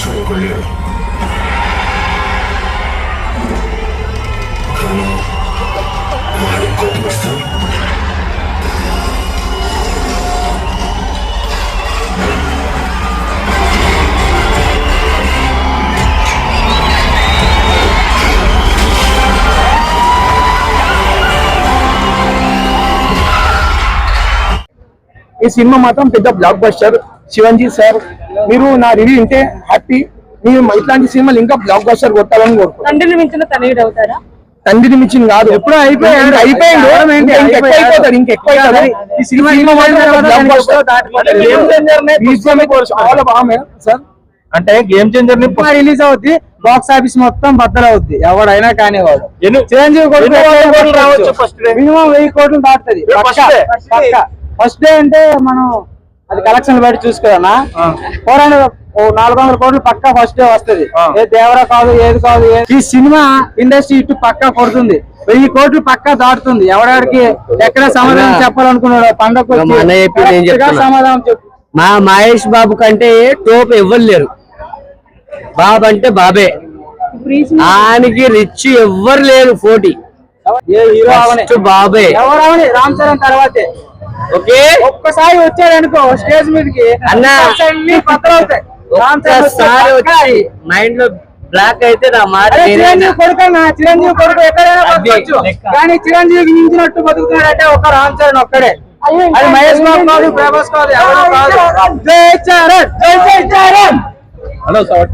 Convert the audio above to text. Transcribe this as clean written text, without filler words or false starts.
చూడలేరు. కానీ వాడి కోపం వస్తే ఈ సినిమా మాత్రం పెద్ద బ్లాక్ బస్టర్. శివంజీ సార్, మీరు నా రివ్యూ వింటే హ్యాపీ. మీరు ఇట్లాంటి సినిమాలు ఇంకా బ్లాక్ బస్టర్ కొట్టాలని కోరుకుంటున్నాను. తండ్రిని మించిన తనయుడు అవుతారా? తండ్రిని మించిన కాదు, ఎప్పుడో అయిపోయాడు. ఇంకెక్కువ ఈ సినిమా చాలా బాగా సార్. అంటే గేమ్ చేంజర్ ని రిలీజ్ అవుద్ది, బాక్స్ ఆఫీస్ మొత్తం బద్దలు అవుద్ది. ఎవడైనా కానివాడు. చిరంజీవి మినిమం 1000 కోట్లు దాటుతుంది ఫస్ట్ డే. అంటే మనం అది కలెక్షన్ బయట చూసుకోవాలన్నా 400 కోట్లు పక్కా ఫస్ట్ డే వస్తుంది. ఏ దేవరా కాదు, ఏది కాదు. ఈ సినిమా ఇండస్ట్రీ ఇటు పక్కా కొడుతుంది. 1000 కోట్లు పక్కా దాటుతుంది. ఎవరికి ఎక్కడ సమాధానం చెప్పాలనుకున్నాడు పండగ సమాధానం చెప్పు. మా మహేష్ బాబు కంటే టోప్ ఎవ్వరు లేరు. బాబు అంటే బాబే, ఆయనకి రిచ్ ఎవ్వరు లేరు. 40 బాబే ఎవరవని రామ్ చరణ్ తర్వాతే. ఓకే, ఒక్కసారి వచ్చాడు అనుకో స్టేజ్ మీదకి అన్న అవుతాయి. ఒక్కసారి వచ్చి మైండ్ లో బ్లాక్ అయితే నా మాట. చిరంజీవి కొడుకు ఎక్కడైనా బతకచ్చు, కానీ చిరంజీవికి మించినట్టు బతుకుతున్నాడంటే ఒక రామ్ చరణ్ ఒక్కడే. అది మహేష్ బాబు కాదు, ప్రభాస్ కాదు, ఎవరు కాదు. జై చరణ్, జై జై చరణ్. Hello sir.